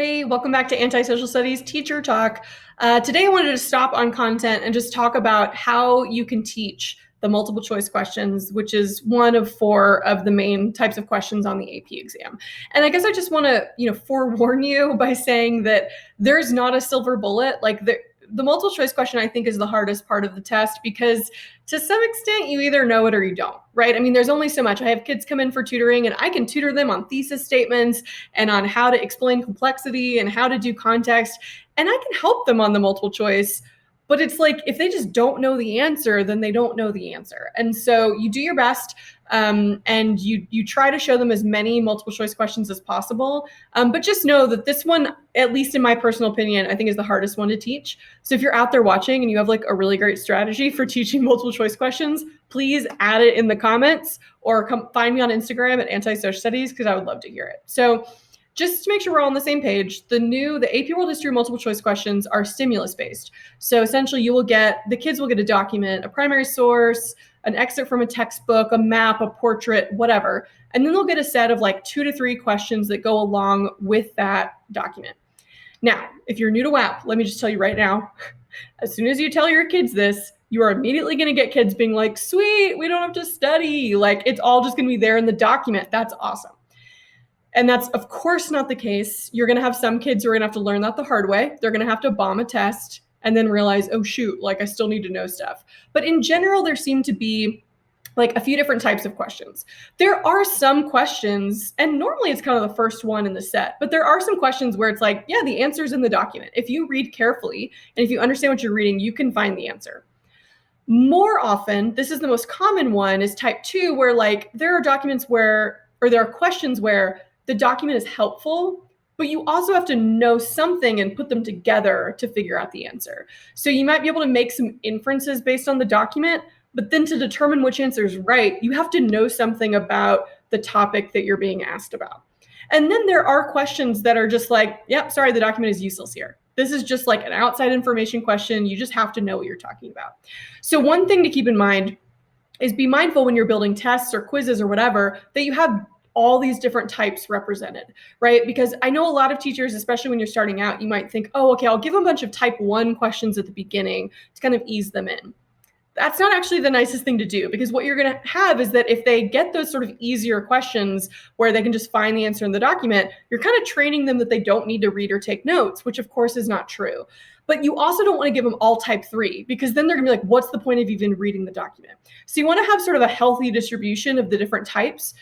Hey, welcome back to Anti-Social Studies Teacher Talk. Today I wanted to stop on content and just talk about how you can teach the multiple choice questions, which is one of 4 of the main types of questions on the AP exam. And I guess I just want to, forewarn you by saying that there's not a silver bullet. Like the multiple choice question, I think, is the hardest part of the test because to some extent you either know it or you don't, right? I mean, there's only so much. I have kids come in for tutoring and I can tutor them on thesis statements and on how to explain complexity and how to do context. And I can help them on the multiple choice. But it's like, if they just don't know the answer, then they don't know the answer. And so you do your best and you try to show them as many multiple choice questions as possible. But just know that this one, at least in my personal opinion, I think is the hardest one to teach. So if you're out there watching and you have like a really great strategy for teaching multiple choice questions, please add it in the comments or come find me on Instagram at Anti-Social Studies because I would love to hear it. So just to make sure we're all on the same page, the AP World History multiple choice questions are stimulus based. So essentially the kids will get a document, a primary source, an excerpt from a textbook, a map, a portrait, whatever. And then they'll get a set of like 2 to 3 questions that go along with that document. Now, if you're new to WAP, let me just tell you right now, as soon as you tell your kids this, you are immediately going to get kids being like, sweet, we don't have to study. Like it's all just going to be there in the document. That's awesome. And that's, of course, not the case. You're going to have some kids who are going to have to learn that the hard way. They're going to have to bomb a test and then realize, oh, shoot, like I still need to know stuff. But in general, there seem to be like a few different types of questions. There are some questions, and normally it's kind of the first one in the set, but there are some questions where it's like, yeah, the answer's in the document. If you read carefully and if you understand what you're reading, you can find the answer. More often, this is the most common one, is type 2, where like there are questions where the document is helpful, but you also have to know something and put them together to figure out the answer. So you might be able to make some inferences based on the document, but then to determine which answer is right, you have to know something about the topic that you're being asked about. And then there are questions that are just like, yep, sorry, the document is useless here. This is just like an outside information question. You just have to know what you're talking about. So one thing to keep in mind is be mindful when you're building tests or quizzes or whatever, that you have all these different types represented, right? Because I know a lot of teachers, especially when you're starting out, you might think, oh, okay, I'll give them a bunch of type 1 questions at the beginning to kind of ease them in. That's not actually the nicest thing to do, because what you're going to have is that if they get those sort of easier questions where they can just find the answer in the document, you're kind of training them that they don't need to read or take notes, which of course is not true. But you also don't want to give them all type 3, because then they're going to be like, what's the point of even reading the document? So you want to have sort of a healthy distribution of the different types.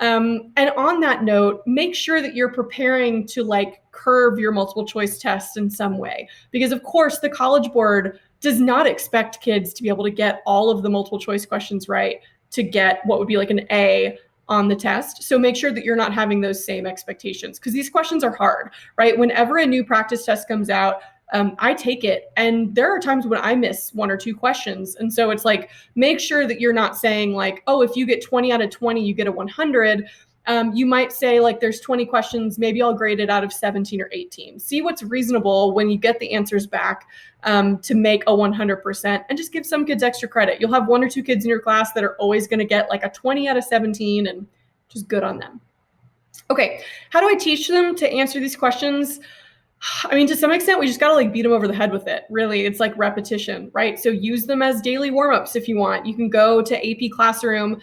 And on that note, make sure that you're preparing to like curve your multiple choice tests in some way, because of course the College Board does not expect kids to be able to get all of the multiple choice questions right to get what would be like an A on the test. So make sure that you're not having those same expectations, because these questions are hard, right? Whenever a new practice test comes out, I take it, and there are times when I miss 1 or 2 questions. And so it's like, make sure that you're not saying like, oh, if you get 20 out of 20, you get a 100. You might say like, there's 20 questions, maybe I'll grade it out of 17 or 18. See what's reasonable when you get the answers back to make a 100%, and just give some kids extra credit. You'll have 1 or 2 kids in your class that are always going to get like a 20 out of 17, and just good on them. Okay, how do I teach them to answer these questions? I mean, to some extent, we just got to like beat them over the head with it. Really, it's like repetition, right? So use them as daily warm-ups if you want. You can go to AP Classroom.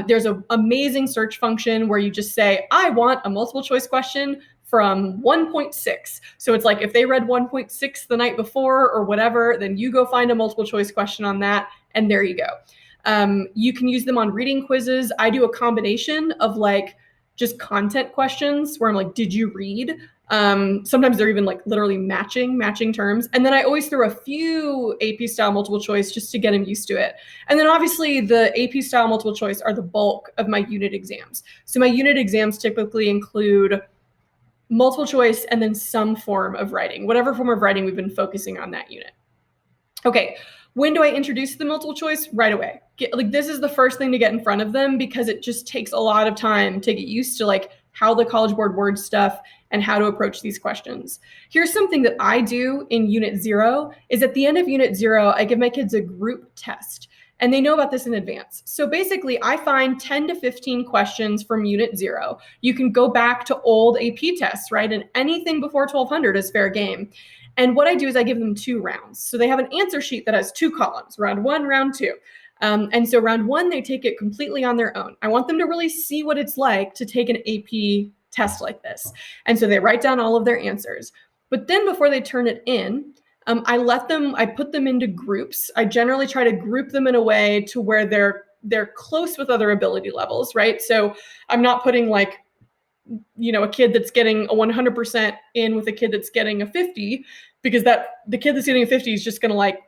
There's an amazing search function where you just say, I want a multiple choice question from 1.6. So it's like if they read 1.6 the night before or whatever, then you go find a multiple choice question on that, and there you go. You can use them on reading quizzes. I do a combination of like just content questions where I'm like, did you read? Sometimes they're even like literally matching terms. And then I always throw a few AP style multiple choice just to get them used to it. And then obviously the AP style multiple choice are the bulk of my unit exams. So my unit exams typically include multiple choice and then some form of writing, whatever form of writing we've been focusing on that unit. Okay, when do I introduce the multiple choice? Right away. This is the first thing to get in front of them, because it just takes a lot of time to get used to like how the College Board words stuff and how to approach these questions. Here's something that I do in Unit 0 is at the end of Unit 0, I give my kids a group test. And they know about this in advance. So basically, I find 10 to 15 questions from Unit 0. You can go back to old AP tests, right? And anything before 1200 is fair game. And what I do is I give them 2 rounds. So they have an answer sheet that has 2 columns, round 1, round 2. And so round 1, they take it completely on their own. I want them to really see what it's like to take an AP test like this. And so they write down all of their answers. But then before they turn it in, I put them into groups. I generally try to group them in a way to where they're close with other ability levels, right? So I'm not putting like, a kid that's getting a 100% in with a kid that's getting a 50, because the kid that's getting a 50 is just going to like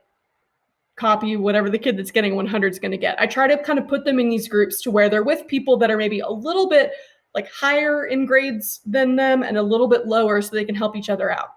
copy whatever the kid that's getting 100 is going to get. I try to kind of put them in these groups to where they're with people that are maybe a little bit like higher in grades than them and a little bit lower, so they can help each other out.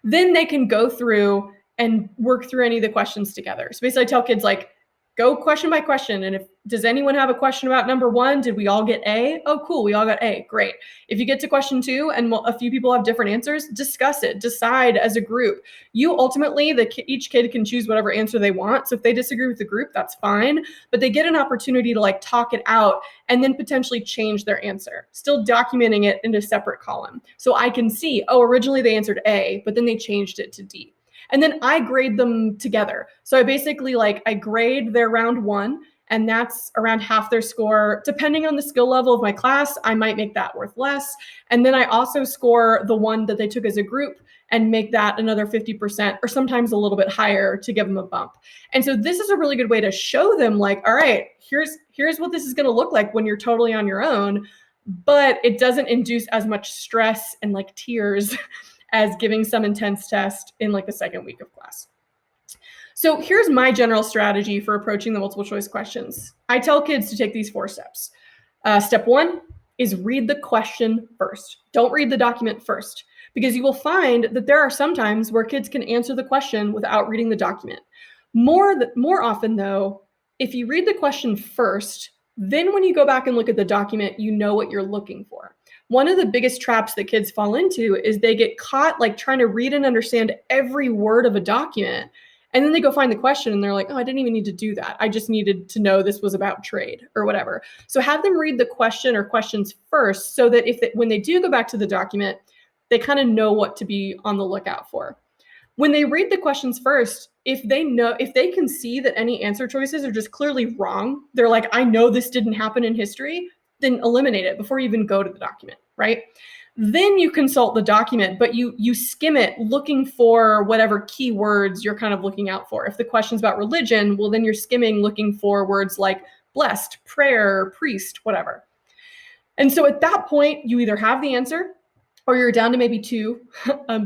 Then they can go through and work through any of the questions together. So basically I tell kids like, go question by question. And does anyone have a question about number 1? Did we all get A? Oh, cool. We all got A. Great. If you get to question 2 and a few people have different answers, discuss it, decide as a group. You ultimately, each kid can choose whatever answer they want. So if they disagree with the group, that's fine, but they get an opportunity to like talk it out and then potentially change their answer, still documenting it in a separate column. So I can see, oh, originally they answered A, but then they changed it to D. And then I grade them together. So I basically I grade their round 1, and that's around half their score. Depending on the skill level of my class, I might make that worth less. And then I also score the one that they took as a group and make that another 50% or sometimes a little bit higher to give them a bump. And so this is a really good way to show them like, all right, here's what this is going to look like when you're totally on your own, but it doesn't induce as much stress and like tears as giving some intense test in like the second week of class. So here's my general strategy for approaching the multiple choice questions. I tell kids to take these 4 steps. Step 1 is read the question first. Don't read the document first, because you will find that there are some times where kids can answer the question without reading the document. More often though, if you read the question first, then when you go back and look at the document, you know what you're looking for. One of the biggest traps that kids fall into is they get caught like trying to read and understand every word of a document. And then they go find the question and they're like, oh, I didn't even need to do that. I just needed to know this was about trade or whatever. So have them read the question or questions first, so that when they do go back to the document, they kind of know what to be on the lookout for. When they read the questions first, if they can see that any answer choices are just clearly wrong, they're like, I know this didn't happen in history, then eliminate it before you even go to the document, right? Then you consult the document, but you skim it looking for whatever keywords you're kind of looking out for. If the question's about religion, well, then you're skimming looking for words like blessed, prayer, priest, whatever. And so at that point, you either have the answer or you're down to maybe 2,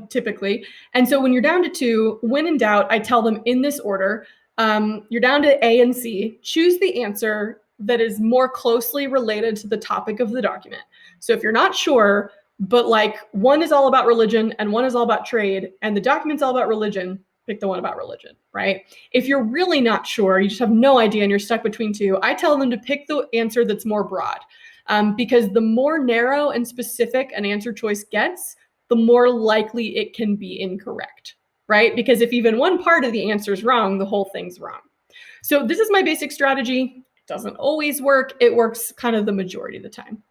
typically. And so when you're down to 2, when in doubt, I tell them in this order, you're down to A and C, choose the answer that is more closely related to the topic of the document. So if you're not sure, but like one is all about religion and one is all about trade, and the document's all about religion, pick the one about religion, right? If you're really not sure, you just have no idea and you're stuck between 2, I tell them to pick the answer that's more broad. Because the more narrow and specific an answer choice gets, the more likely it can be incorrect, right? Because if even one part of the answer is wrong, the whole thing's wrong. So this is my basic strategy. It doesn't always work. It works kind of the majority of the time.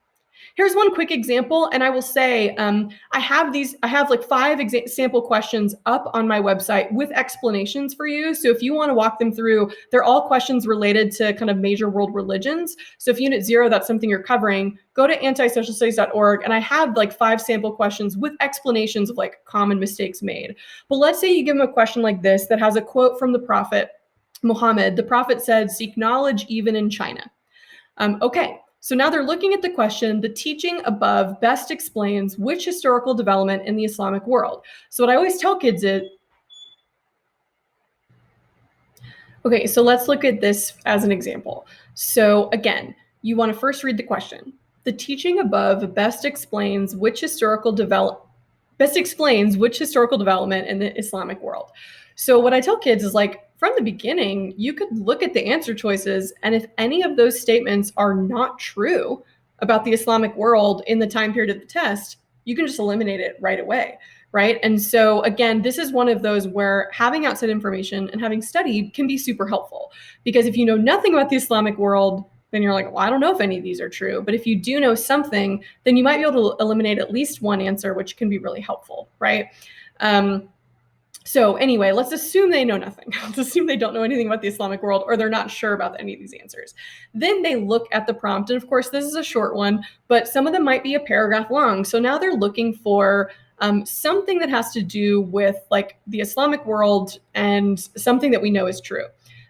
Here's one quick example, and I will say I have like 5 sample questions up on my website with explanations for you. So if you want to walk them through, they're all questions related to kind of major world religions. So if Unit 0, that's something you're covering, go to antisocialstudies.org, and I have like 5 sample questions with explanations of like common mistakes made. But let's say you give them a question like this that has a quote from the Prophet Muhammad. The Prophet said, "Seek knowledge even in China." Okay. So now they're looking at the question, the teaching above best explains which historical development in the Islamic world. So what I always tell kids is, okay, so let's look at this as an example. So again, you want to first read the question. The teaching above best explains which historical development in the Islamic world. So what I tell kids is like, from the beginning, you could look at the answer choices, and if any of those statements are not true about the Islamic world in the time period of the test, you can just eliminate it right away, right? And so again, this is one of those where having outside information and having studied can be super helpful, because if you know nothing about the Islamic world, then you're like, well, I don't know if any of these are true. But if you do know something, then you might be able to eliminate at least one answer, which can be really helpful, right? So anyway, let's assume they know nothing. Let's assume they don't know anything about the Islamic world, or they're not sure about any of these answers. Then they look at the prompt. And of course, this is a short one, but some of them might be a paragraph long. So now they're looking for something that has to do with like the Islamic world and something that we know is true.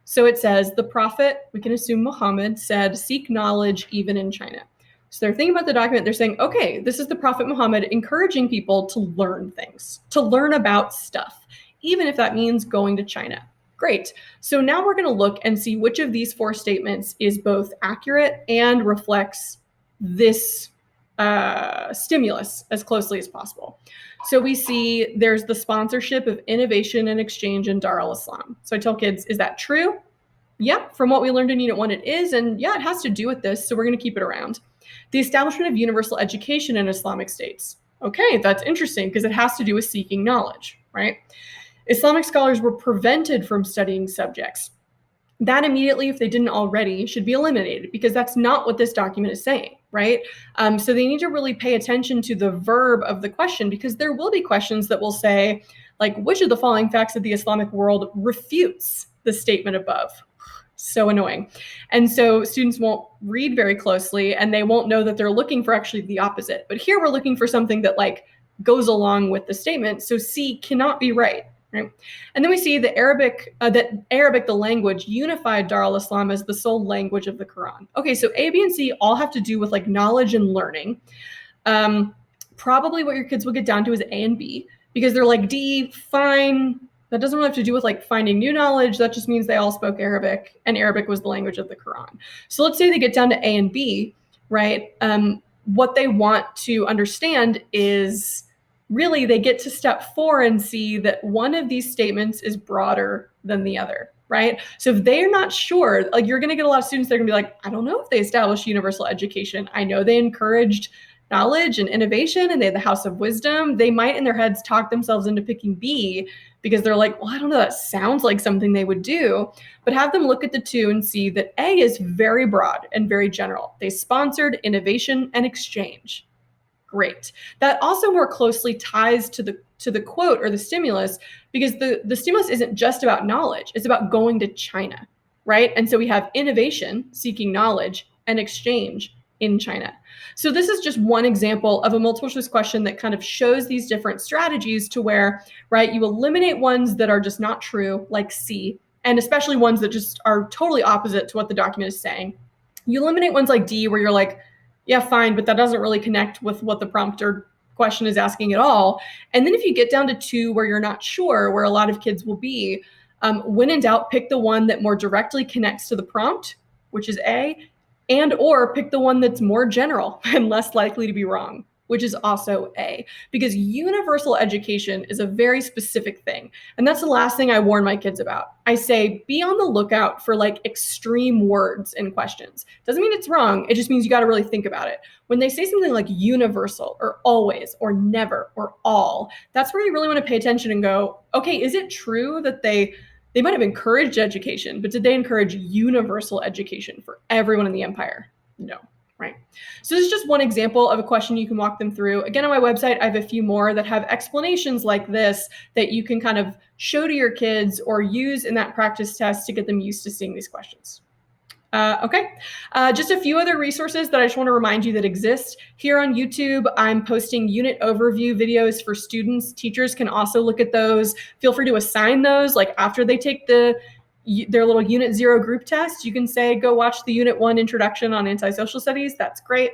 So it says, the Prophet, we can assume Muhammad, said, seek knowledge even in China. So they're thinking about the document. They're saying, okay, this is the Prophet Muhammad encouraging people to learn things, to learn about stuff, even if that means going to China. Great. So now we're going to look and see which of these 4 statements is both accurate and reflects this stimulus as closely as possible. So we see there's the sponsorship of innovation and exchange in Dar al-Islam. So I tell kids, is that true? Yeah, from what we learned in Unit 1, it is. And yeah, it has to do with this, so we're going to keep it around. The establishment of universal education in Islamic states. Okay, that's interesting because it has to do with seeking knowledge, right? Islamic scholars were prevented from studying subjects. That immediately, if they didn't already, should be eliminated, because that's not what this document is saying, right? So they need to really pay attention to the verb of the question, because there will be questions that will say, like, which of the following facts of the Islamic world refutes the statement above? So annoying. And so students won't read very closely, and they won't know that they're looking for actually the opposite. But here we're looking for something that like goes along with the statement. So C cannot be right. Right? And then we see that Arabic, the language, unified Dar al-Islam as the sole language of the Quran. Okay, so A, B, and C all have to do with like knowledge and learning. Probably what your kids will get down to is A and B, because they're like, D, fine. That doesn't really have to do with like finding new knowledge. That just means they all spoke Arabic, and Arabic was the language of the Quran. So let's say they get down to A and B, right? What they want to understand is really they get to step 4 and see that one of these statements is broader than the other, right? So if they're not sure, like you're going to get a lot of students that are going to be like, I don't know if they established universal education. I know they encouraged knowledge and innovation, and they had the House of Wisdom. They might in their heads talk themselves into picking B because they're like, well, I don't know, that sounds like something they would do. But have them look at the 2 and see that A is very broad and very general. They sponsored innovation and exchange. Great. That also more closely ties to the quote or the stimulus, because the stimulus isn't just about knowledge. It's about going to China, right? And so we have innovation, seeking knowledge, and exchange in China. So this is just one example of a multiple choice question that kind of shows these different strategies to where, right, you eliminate ones that are just not true, like C, and especially ones that just are totally opposite to what the document is saying. You eliminate ones like D, where you're like, yeah, fine, but that doesn't really connect with what the prompt or question is asking at all. And then if you get down to 2 where you're not sure, where a lot of kids will be, when in doubt, pick the one that more directly connects to the prompt, which is A, and or pick the one that's more general and less likely to be wrong, which is also A, because universal education is a very specific thing. And that's the last thing I warn my kids about. I say, be on the lookout for like extreme words in questions. Doesn't mean it's wrong. It just means you got to really think about it. When they say something like universal or always or never or all, that's where you really want to pay attention and go, okay, is it true that they might have encouraged education, but did they encourage universal education for everyone in the empire? No. Right. So this is just one example of a question you can walk them through. Again, on my website, I have a few more that have explanations like this that you can kind of show to your kids or use in that practice test to get them used to seeing these questions. Just a few other resources that I just want to remind you that exist. Here on YouTube, I'm posting unit overview videos for students. Teachers can also look at those. Feel free to assign those, like after they take their little Unit 0 group test, you can say, go watch the Unit 1 introduction on anti-social studies. That's great.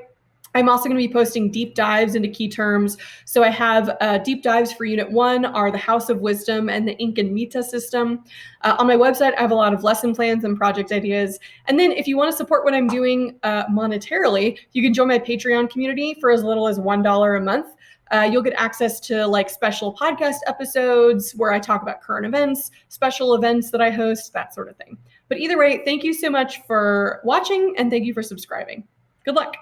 I'm also going to be posting deep dives into key terms. So I have deep dives for Unit 1 are the House of Wisdom and the Ink and Mita system. On my website, I have a lot of lesson plans and project ideas. And then if you want to support what I'm doing monetarily, you can join my Patreon community for as little as $1 a month. You'll get access to like special podcast episodes where I talk about current events, special events that I host, that sort of thing. But either way, thank you so much for watching, and thank you for subscribing. Good luck.